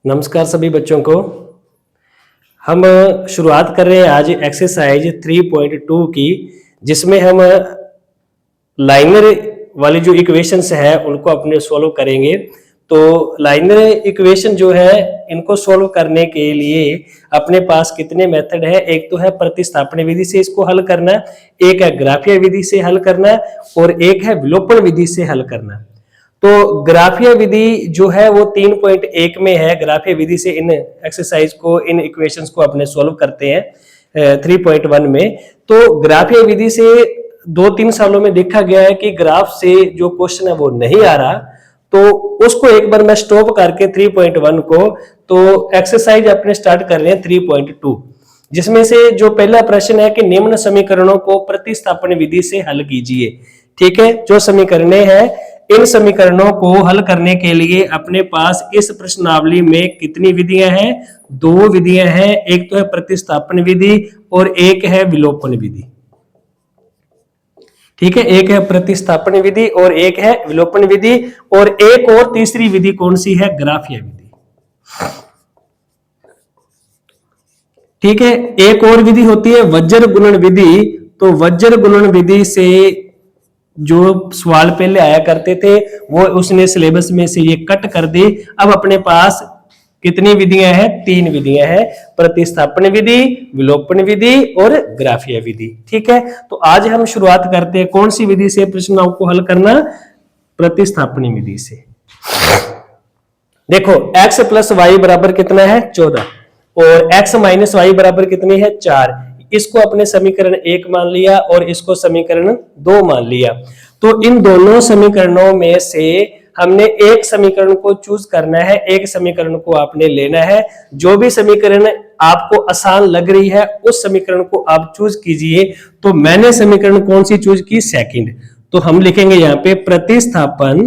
नमस्कार सभी बच्चों को। हम शुरुआत कर रहे हैं आज एक्सरसाइज 3.2 की, जिसमें हम लाइनर वाली जो इक्वेशंस है उनको अपने सॉल्व करेंगे। तो लाइनर इक्वेशन जो है इनको सॉल्व करने के लिए अपने पास कितने मेथड है, एक तो है प्रतिस्थापन विधि से इसको हल करना, एक है ग्राफीय विधि से हल करना और एक है विलोपन विधि से हल करना। तो ग्राफीय विधि जो है वो 3.1 में है। ग्राफीय विधि से इन एक्सरसाइज को, इन इक्वेशंस को अपने सॉल्व करते हैं 3.1 में। तो ग्राफीय विधि से 2-3 सालों में देखा गया है कि ग्राफ से जो क्वेश्चन है वो नहीं आ रहा, तो उसको एक बार मैं स्टॉप करके 3.1 को, तो एक्सरसाइज अपने स्टार्ट कर रहे हैं 3.2, जिसमें से जो पहला प्रश्न है कि निम्न समीकरणों को प्रतिस्थापन विधि से हल कीजिए। ठीक है, जो समीकरणें हैं इन समीकरणों को हल करने के लिए अपने पास इस प्रश्नावली में कितनी विधियां हैं? 2 विधियां हैं। एक तो है प्रतिस्थापन विधि और एक है विलोपन विधि। ठीक है, एक है प्रतिस्थापन विधि और एक है विलोपन विधि, और एक और तीसरी विधि कौन सी है? ग्राफीय विधि। ठीक है, एक और विधि होती है वज्र गुणन विधि। तो वज्र गुणन विधि से जो सवाल पहले आया करते थे वो उसने सिलेबस में से ये कट कर दी। अब अपने पास कितनी विधियां हैं? 3 विधियां हैं, प्रतिस्थापन विधि, विलोपन विधि और ग्राफीय विधि। ठीक है, तो आज हम शुरुआत करते हैं कौन सी विधि से प्रश्नों को हल करना? प्रतिस्थापन विधि से। देखो, x प्लस वाई बराबर कितना है? 14, और x माइनस वाई बराबर कितनी है? 4। इसको अपने समीकरण 1 मान लिया और इसको समीकरण 2 मान लिया। तो इन दोनों समीकरणों में से हमने एक समीकरण को चूज करना है, एक समीकरण को आपने लेना है। जो भी समीकरण आपको आसान लग रही है उस समीकरण को आप चूज कीजिए। तो मैंने समीकरण कौन सी चूज की? सेकंड। तो हम लिखेंगे यहां पे प्रतिस्थापन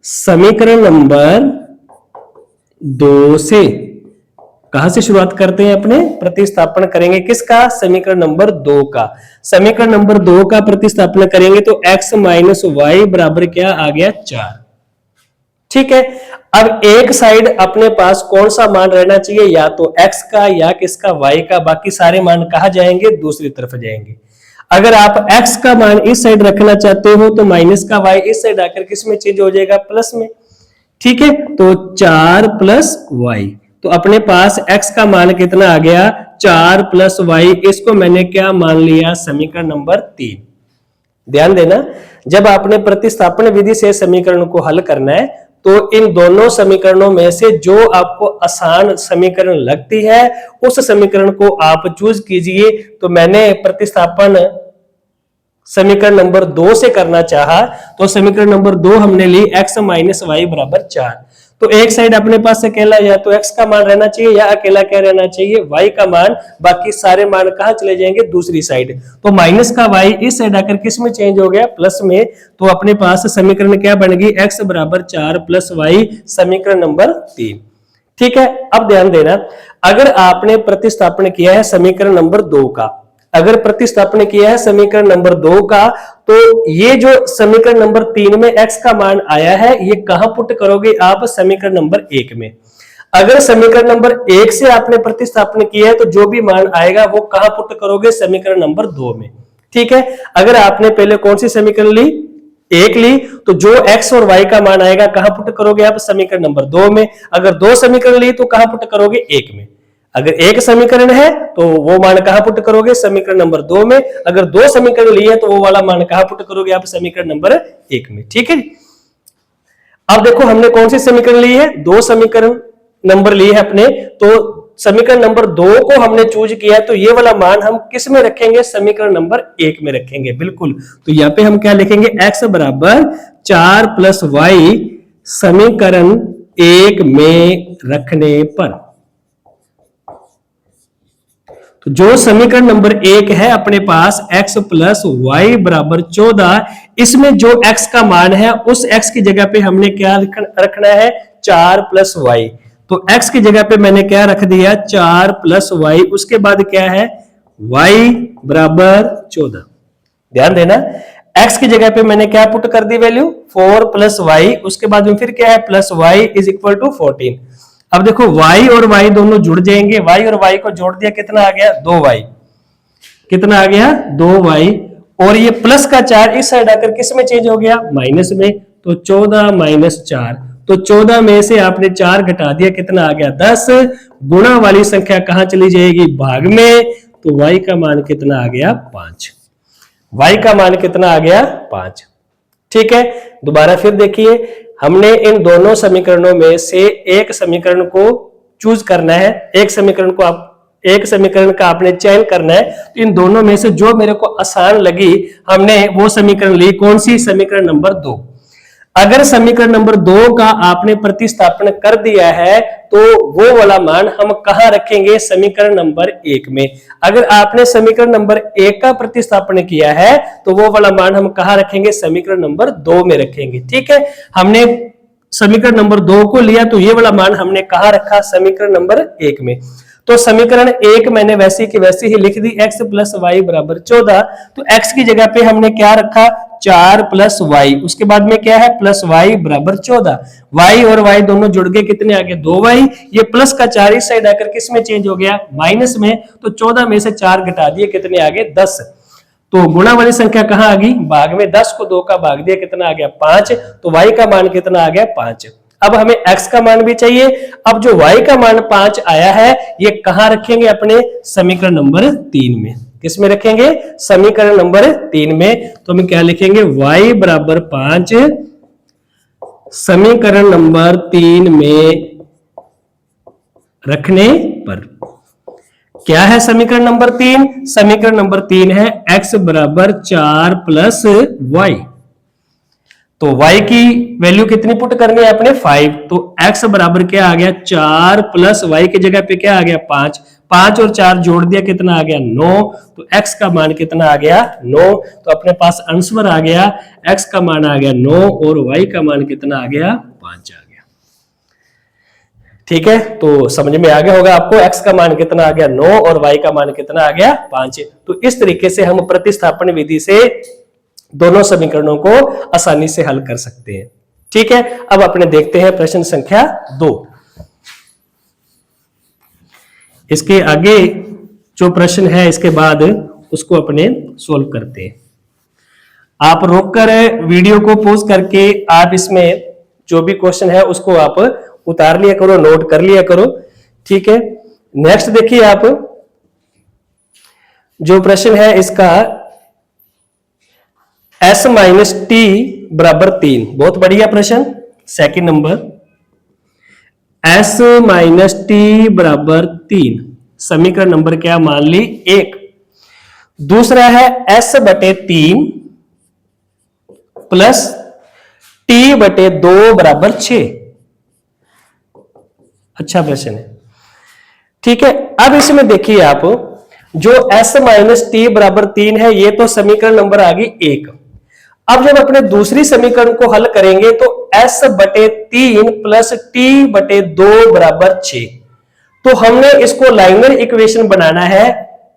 समीकरण नंबर 2 से। कहां से शुरुआत करते हैं? अपने प्रतिस्थापन करेंगे किसका? समीकरण नंबर 2 का। समीकरण नंबर 2 का प्रतिस्थापन करेंगे तो x माइनस वाई बराबर क्या आ गया? 4। ठीक है, अब एक साइड अपने पास कौन सा मान रहना चाहिए? या तो x का या किसका? y का। बाकी सारे मान कहां जाएंगे? दूसरी तरफ जाएंगे। अगर आप x का मान इस साइड रखना चाहते हो तो माइनस का y इस साइड आकर किस में चेंज हो जाएगा? प्लस में। ठीक है, तो 4 प्लस y। तो अपने पास x का मान कितना आ गया? 4 प्लस वाई। इसको मैंने क्या मान लिया? समीकरण नंबर 3। ध्यान देना, जब आपने प्रतिस्थापन विधि से समीकरण को हल करना है तो इन दोनों समीकरणों में से जो आपको आसान समीकरण लगती है उस समीकरण को आप चूज कीजिए। तो मैंने प्रतिस्थापन समीकरण नंबर 2 से करना चाहा, तो समीकरण नंबर 2 हमने ली x माइनस वाई बराबर 4। तो एक साइड अपने पास अकेला या तो x का मान रहना चाहिए या अकेला क्या रहना चाहिए? y का मान। बाकी सारे मान कहां चले जाएंगे? दूसरी साइड। तो माइनस का y इस साइड आकर किस में चेंज हो गया? प्लस में। तो अपने पास समीकरण क्या बन गई? x बराबर 4 प्लस वाई, समीकरण नंबर 3। ठीक है, अब ध्यान देना, अगर आपने प्रतिस्थापन किया है समीकरण नंबर 2 का, अगर प्रतिस्थापन किया है समीकरण नंबर 2 का, तो ये जो समीकरण नंबर 3 में x का मान आया है ये कहां पुट करोगे आप? समीकरण नंबर 1 में। अगर समीकरण नंबर 1 से आपने प्रतिस्थापन किया है तो जो भी मान आएगा वो कहां पुट करोगे? समीकरण नंबर 2 में। ठीक है, अगर आपने पहले कौन सी समीकरण ली? 1 ली, तो जो x और y का मान आएगा कहां पुट करोगे आप? समीकरण नंबर 2 में। अगर 2 समीकरण ली तो कहां पुट करोगे? 1 में। अगर एक समीकरण है तो वो मान कहां पुट करोगे? समीकरण नंबर 2 में। अगर 2 समीकरण लिए तो वो वाला मान कहां पुट करोगे आप? समीकरण नंबर 1 में। ठीक है, अब देखो हमने कौन सी समीकरण ली है? 2 समीकरण नंबर लिए है अपने। तो समीकरण नंबर 2 को हमने चूज किया है, तो ये वाला मान हम किस में रखेंगे? समीकरण नंबर 1 में रखेंगे। बिल्कुल, तो यहां पे हम क्या लिखेंगे? x बराबर 4 प्लस वाई समीकरण 1 में रखने पर। तो जो समीकरण नंबर 1 है अपने पास x प्लस वाई बराबर 14, इसमें जो x का मान है उस x की जगह पे हमने क्या रखना है? 4 प्लस वाई। तो x की जगह पे मैंने क्या रख दिया? 4 प्लस वाई। उसके बाद क्या है? y बराबर 14। ध्यान देना, x की जगह पे मैंने क्या पुट कर दी वैल्यू 4 प्लस वाई, उसके बाद में फिर क्या है plus y is equal to 14। अब देखो y और y दोनों जुड़ जाएंगे, y और y को जोड़ दिया कितना आ गया 2y, कितना आ गया 2y, और ये प्लस का 4 इस साइड आकर किस में चेंज हो गया माइनस में, तो 14 माइनस 4, तो 14 में से आपने 4 घटा दिया कितना आ गया 10, गुणा वाली संख्या कहां चली जाएगी भाग में, तो y का मान कितना आ गया 5, y का मान कितना आ गया 5। ठीक है, दोबारा फिर देखिए, हमने इन दोनों समीकरणों में से एक समीकरण को चूज करना है, एक समीकरण का आपने चयन करना है, तो इन दोनों में से जो मेरे को आसान लगी हमने वो समीकरण ली, कौन सी, समीकरण नंबर 2। अगर समीकरण नंबर 2 का आपने प्रतिस्थापन कर दिया है तो वो वाला मान हम कहां रखेंगे, समीकरण नंबर 1 में। अगर आपने समीकरण नंबर 1 का प्रतिस्थापन किया है तो वो वाला मान हम कहां रखेंगे, समीकरण नंबर 2 में रखेंगे। ठीक है, हमने समीकरण नंबर 2 को लिया तो ये वाला मान हमने कहां रखा, समीकरण नंबर 1 में। तो समीकरण 1 मैंने वैसी की वैसी ही लिख दी, x प्लस वाई बराबर 14, तो x की जगह पे हमने क्या रखा 4 प्लस वाई, उसके बाद में क्या है प्लस वाई बराबर 14, y और y दोनों जुड़ गए कितने आ गए 2y, ये प्लस का 4 इस साइड आकर किस में चेंज हो गया माइनस में, तो 14 में से 4 घटा दिए कितने आ गए 10, तो गुणा वाली संख्या कहां आ गई भाग में, 10 को 2 का भाग दिया कितना आ गया 5, तो y का मान कितना आ गया 5। अब हमें x का मान भी चाहिए, अब जो y का मान 5 आया है ये कहां रखेंगे, अपने समीकरण नंबर 3 में। किस में रखेंगे, समीकरण नंबर 3 में। तो हम क्या लिखेंगे, y बराबर 5 समीकरण नंबर 3 में रखने पर क्या है समीकरण नंबर 3, समीकरण नंबर 3 है x बराबर 4 प्लस वाई, तो y की वैल्यू कितनी पुट करनी है अपने 5, तो x बराबर क्या आ गया 4 प्लस y की जगह पे क्या आ गया 5, 5 और 4 जोड़ दिया कितना आ गया 9, तो x का मान कितना आ गया 9, तो अपने पास आंसर आ गया x का मान आ गया 9 और y का मान कितना आ गया 5 आ गया। ठीक है, तो समझ में आ गया होगा आपको x का मान कितना आ गया 9 और y का मान कितना आ गया 5। तो इस तरीके से हम प्रतिस्थापन विधि से दोनों समीकरणों को आसानी से हल कर सकते हैं। ठीक है, अब अपने देखते हैं प्रश्न संख्या 2। इसके आगे जो प्रश्न है इसके बाद उसको अपने सोल्व करते हैं। आप रोककर वीडियो को पॉज करके आप इसमें जो भी क्वेश्चन है उसको आप उतार लिया करो, नोट कर लिया करो। ठीक है, नेक्स्ट देखिए आप जो प्रश्न है इसका s माइनस टी बराबर 3, बहुत बढ़िया प्रश्न। Second number s minus T बराबर 3, समीकरण नंबर क्या मान ली 1। दूसरा है s बटे 3 प्लस t बटे 2 बराबर 6। अच्छा प्रश्न है। ठीक है, अब इसमें देखिए आप जो s माइनस टी बराबर 3 है ये तो समीकरण नंबर आ गई 1। अब जब अपने दूसरी समीकरण को हल करेंगे तो s बटे 3 प्लस टी बटे 2 बराबर 6, तो हमने इसको लाइनर इक्वेशन बनाना है।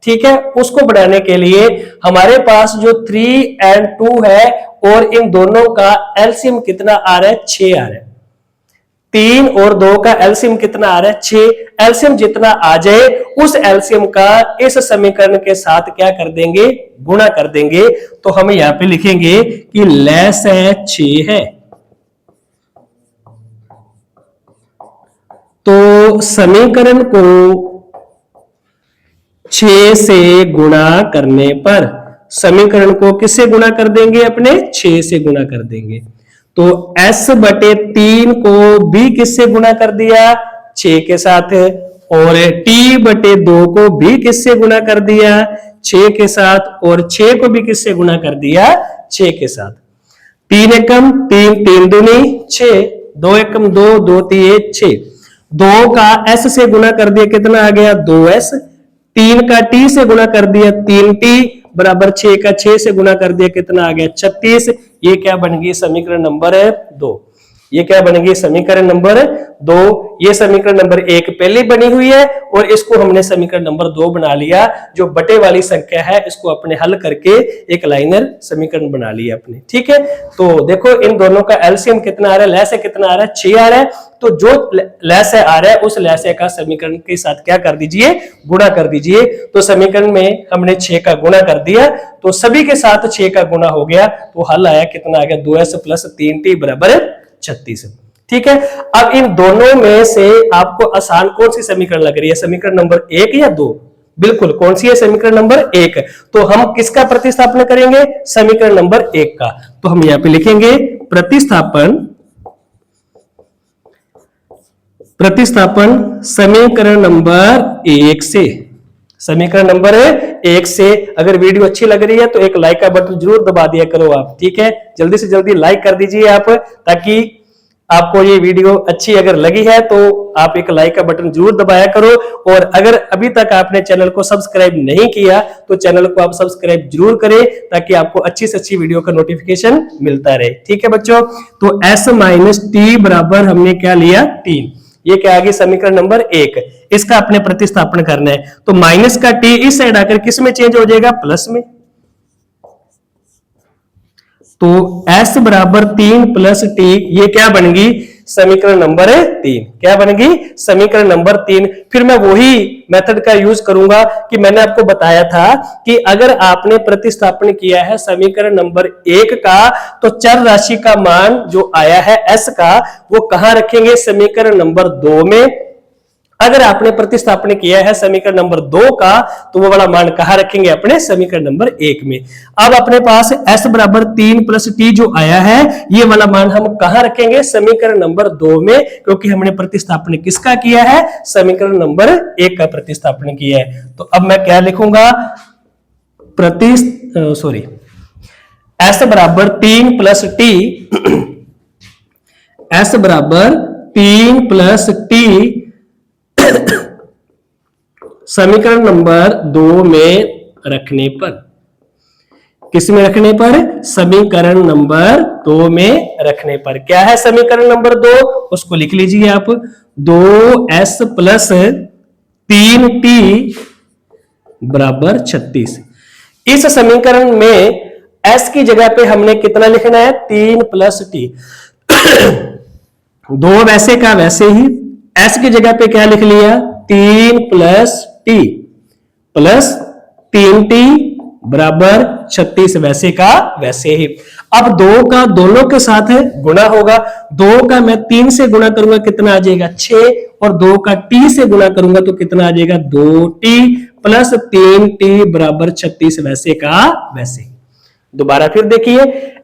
ठीक है, उसको बनाने के लिए हमारे पास जो 3 और 2 है और इन दोनों का एलसीएम कितना आ रहा है 6 आ रहा है, 3 और 2 का एलसीएम कितना आ रहा है 6, एलसीएम जितना आ जाए उस एलसीएम का इस समीकरण के साथ क्या कर देंगे, गुणा कर देंगे। तो हम यहां पे लिखेंगे कि लेस है 6 है, तो समीकरण को 6 से गुणा करने पर, समीकरण को किससे गुणा कर देंगे, अपने 6 से गुणा कर देंगे। तो s बटे 3 को भी किससे गुणा कर दिया 6 के साथ, और t बटे 2 को भी किससे गुणा कर दिया 6 के साथ, और 6 को भी किससे गुणा कर दिया 6 के साथ। 3 एकम 3, 3 दूनी 6, 2 एकम 2, 2 3 6, 2 का s से गुणा कर दिया कितना आ गया 2s, 3 का t से गुणा कर दिया 3t बराबर 6 का 6 से गुणा कर दिया कितना आ गया 36। ये क्या बन गई समीकरण नंबर 2, ये क्या बन गई समीकरण नंबर 2, ये समीकरण नंबर 1 पहले बनी हुई है और इसको हमने समीकरण नंबर 2 बना लिया। जो बटे वाली संख्या है इसको अपने हल करके एक लाइनर समीकरण बना लिया अपने। ठीक है, तो देखो इन दोनों का एलसीएम कितना आ रहा है, लैसे कितना आ रहा है, 6 आ रहा है। तो जो लैसे आ रहा है उस लैसे का समीकरण के साथ क्या कर दीजिए, गुणा कर दीजिए। तो समीकरण में हमने 6 का गुणा कर दिया, तो सभी के साथ 6 का गुणा हो गया, तो हल आया कितना आ गया, 2s प्लस 3t बराबर 36। ठीक है, अब इन दोनों में से आपको आसान कौन सी समीकरण लग रही है, समीकरण नंबर 1 या 2? बिल्कुल, कौन सी है, समीकरण नंबर 1। तो हम किसका प्रतिस्थापन करेंगे, समीकरण नंबर 1 का। तो हम यहां पे लिखेंगे प्रतिस्थापन समीकरण नंबर 1 से, समीकरण नंबर 1 से। अगर वीडियो अच्छी लग रही है तो एक लाइक का बटन जरूर दबा दिया करो आप। ठीक है, जल्दी से जल्दी लाइक कर दीजिए आप, ताकि आपको ये वीडियो अच्छी अगर लगी है तो आप एक लाइक का बटन जरूर दबाया करो। और अगर अभी तक आपने चैनल को सब्सक्राइब नहीं किया तो चैनल को आप सब्सक्राइब जरूर करें, ताकि आपको अच्छी से अच्छी वीडियो का नोटिफिकेशन मिलता रहे। ठीक है बच्चों, तो s माइनस टी बराबर हमने क्या लिया, 3। ये क्या आ गई, समीकरण नंबर 1। इसका अपने प्रतिस्थापन करना है, तो माइनस का टी इस साइड आकर किस में चेंज हो जाएगा, प्लस में। तो s बराबर 3 प्लस टी, ये क्या बनेगी, समीकरण नंबर 3। क्या बनेगी, समीकरण नंबर 3। फिर मैं वही मेथड का यूज करूंगा कि मैंने आपको बताया था कि अगर आपने प्रतिस्थापन किया है समीकरण नंबर 1 का, तो चर राशि का मान जो आया है s का, वो कहां रखेंगे, समीकरण नंबर 2 में। अगर आपने प्रतिस्थापन किया है समीकरण नंबर 2 का, तो वो वाला मान कहां रखेंगे, अपने समीकरण नंबर 1 में। अब अपने पास s बराबर 3 प्लस टी जो आया है, ये वाला मान हम कहां रखेंगे, समीकरण नंबर 2 में, क्योंकि हमने प्रतिस्थापन किसका किया है, समीकरण नंबर 1 का प्रतिस्थापन किया है। तो अब मैं क्या लिखूंगा, s बराबर 3 प्लस टी, s बराबर 3 प्लस टी समीकरण नंबर 2 में रखने पर, किस में रखने पर, समीकरण नंबर 2 में रखने पर। क्या है समीकरण नंबर 2, उसको लिख लीजिए आप, 2s प्लस 3t बराबर 36। इस समीकरण में s की जगह पे हमने कितना लिखना है, 3 प्लस टी। 2 वैसे का वैसे ही, s की जगह पे क्या लिख लिया, 3 प्लस टी प्लस 3t बराबर 36, वैसे का वैसे ही। अब 2 का दोनों के साथ गुणा होगा, 2 का मैं 3 से गुणा करूंगा कितना आ जाएगा, 6, और 2 का t से गुणा करूंगा तो कितना आ जाएगा, 2t प्लस 3t बराबर 36, वैसे का वैसे। दोबारा फिर देखिए,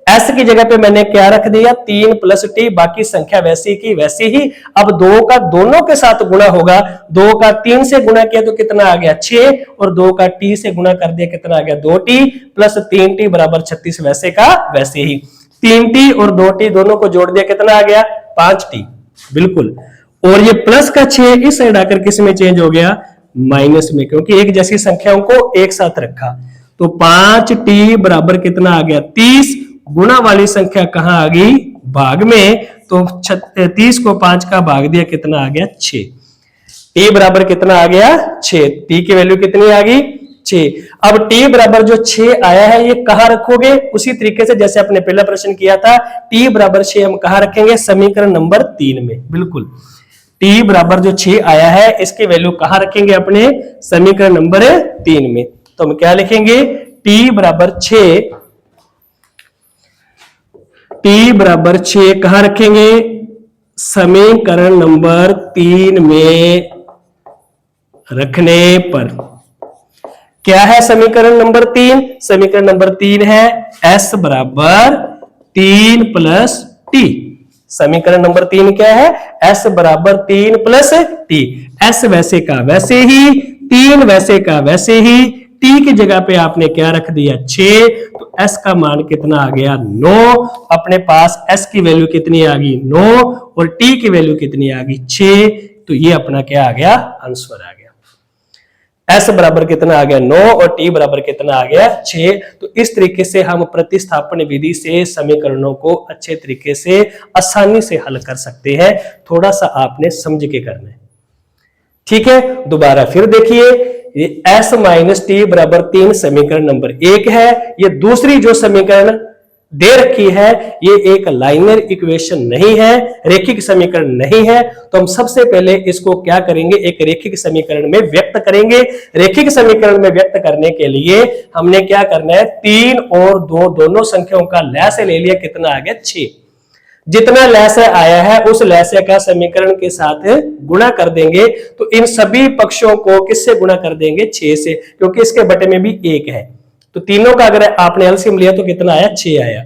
s की जगह पे मैंने क्या रख दिया, 3 प्लस टी, बाकी संख्या वैसी की वैसी ही। अब 2 का दोनों के साथ गुणा होगा, 2 का 3 से गुणा किया तो कितना आ गया, 6, और 2 का t से गुणा कर दिया कितना आ गया, 2t प्लस 3t बराबर 36, वैसे का वैसे ही। 3t और 2t दोनों को जोड़ दिया कितना आ गया, 5t, बिल्कुल। और ये प्लस का 6 इस साइड आकर किस में चेंज हो गया, माइनस में, क्योंकि एक जैसी संख्याओं को एक साथ रखा। तो 5t बराबर कितना आ गया, 30। गुणा वाली संख्या कहां आ गई, भाग में, तो 30 को 5 का भाग दिया कितना आ गया, 6। t बराबर कितना आ गया, 6। t की वैल्यू कितनी आ गई, 6। अब t बराबर जो 6 आया है ये कहां रखोगे, उसी तरीके से जैसे आपने पहला प्रश्न किया था, t बराबर 6 हम कहां रखेंगे, समीकरण नंबर 3 में। बिल्कुल, t बराबर जो 6 आया है इसकी वैल्यू कहां रखेंगे, अपने समीकरण नंबर 3 में। तो हम क्या लिखेंगे, t बराबर 6 कहां रखेंगे, समीकरण नंबर 3 में रखने पर। क्या है समीकरण नंबर 3, समीकरण नंबर 3 है s बराबर 3 प्लस टी। समीकरण नंबर 3 क्या है, s बराबर 3 प्लस टी। s वैसे का वैसे ही, 3 वैसे का वैसे ही, t की जगह पे आपने क्या रख दिया, 6, तो s का मान कितना आ गया, 9। अपने पास s की वैल्यू कितनी आ गई, 9, और t की वैल्यू कितनी आ गई, 6। तो ये अपना क्या आ गया, आंसर आ गया। S बराबर कितना आ गया 9 और T बराबर कितना आ गया 6। तो इस तरीके से हम प्रतिस्थापन विधि से समीकरणों को अच्छे तरीके से आसानी से हल कर सकते हैं। थोड़ा सा आपने समझ के करना है, ठीक है। दोबारा फिर देखिए, ये S माइनस टी बराबर 3 समीकरण नंबर 1 है। ये दूसरी जो समीकरण दे रखी है ये एक लाइनर इक्वेशन नहीं है, रेखिक समीकरण नहीं है। तो हम सबसे पहले इसको क्या करेंगे, एक रेखिक समीकरण में व्यक्त करेंगे। रेखिक समीकरण में व्यक्त करने के लिए हमने क्या करना है, 3 और 2 दोनों संख्याओं का लसाअ ले लिया, कितना आ गया 6। जितना लसाअ आया है उस लसाअ का समीकरण के साथ गुणा कर देंगे। तो इन सभी पक्षों को किससे गुणा कर देंगे, 6 से, क्योंकि इसके बटे में भी 1 है। तो तीनों का अगर आपने एलसीएम लिया तो कितना आया, 6 आया।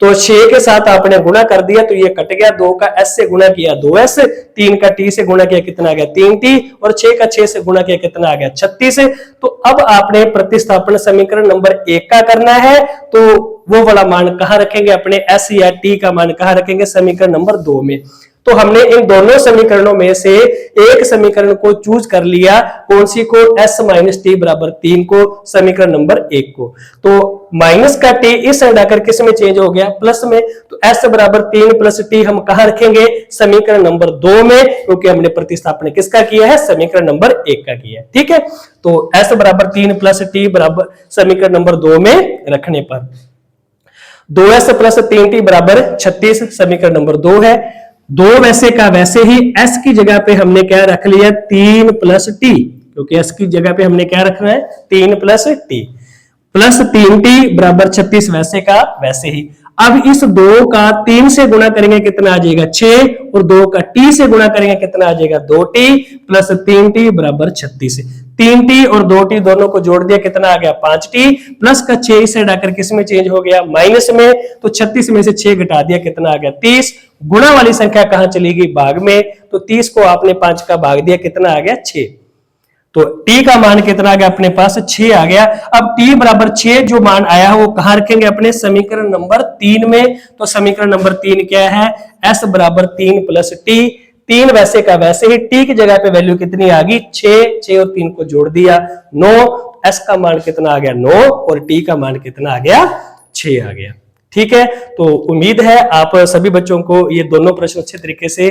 तो 6 के साथ आपने गुणा कर दिया तो ये कट गया, 2 का S से गुणा किया 2S, 3 का T से गुणा किया कितना आ गया 3T, और 6 का 6 से गुणा किया कितना आ गया 36। तो अब आपने प्रतिस्थापन समीकरण नंबर 1 का करना है। तो वो वाला मान कहां रखेंगे, अपने S या T का मान कहां रखेंगे, समीकरण नंबर 2 में। तो हमने इन दोनों समीकरणों में से एक समीकरण को चूज कर लिया, कौन सी को, S माइनस टी बराबर 3 को, समीकरण नंबर 1 को। तो माइनस का टी इस साइड आकर किस में चेंज हो गया, प्लस में। तो S बराबर 3 प्लस टी हम कहां रखेंगे, समीकरण नंबर 2 में, क्योंकि हमने प्रतिस्थापन किसका किया है, समीकरण नंबर 1 का किया है, ठीक है। तो S बराबर 3 प्लस टी बराबर समीकरण नंबर 2 में रखने पर 2S प्लस 3T बराबर 36 समीकरण नंबर 2 है। 2 वैसे का वैसे ही, S की जगह पे हमने क्या रख लिया, 3 प्लस टी, क्योंकि S की जगह पे हमने क्या रखना है, 3 प्लस टी, प्लस 3T बराबर 36 वैसे का वैसे ही। अब इस 2 का 3 से गुणा करेंगे कितना आ जाएगा 6, और 2 का T से गुणा करेंगे कितना आ जाएगा 2T, प्लस 3T बराबर 36। 3T और 2T दोनों को जोड़ दिया कितना आ गया 5T, प्लस का 6 से हटाकर किस में चेंज हो गया, माइनस में। तो 36 में से 6 घटा दिया कितना आ गया 30। गुणा वाली संख्या कहां चली गई, भाग में। तो 30 को आपने 5 का भाग दिया कितना आ गया 6। तो t का मान कितना आ गया, अपने पास 6 आ गया। अब t बराबर 6 जो मान आया है वो कहां रखेंगे, अपने समीकरण नंबर 3 में। तो समीकरण नंबर 3 क्या है, S बराबर 3 प्लस टी, 3 वैसे का वैसे ही, t की जगह पे वैल्यू कितनी आ गई 6 और 3 को जोड़ दिया 9। S का मान कितना आ गया 9 और t का मान कितना आ गया 6 आ गया, ठीक है। तो उम्मीद है आप सभी बच्चों को ये दोनों प्रश्न अच्छे तरीके से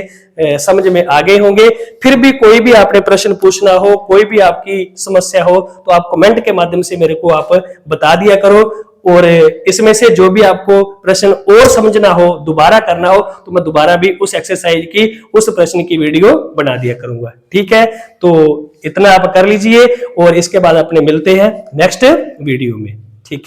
समझ में आ गए होंगे। फिर भी कोई भी आपने प्रश्न पूछना हो, कोई भी आपकी समस्या हो, तो आप कमेंट के माध्यम से मेरे को आप बता दिया करो। और इसमें से जो भी आपको प्रश्न और समझना हो, दोबारा करना हो, तो मैं दोबारा भी उस एक्सरसाइज की, उस प्रश्न की वीडियो बना दिया करूंगा, ठीक है। तो इतना आप कर लीजिए और इसके बाद अपने मिलते हैं नेक्स्ट वीडियो में।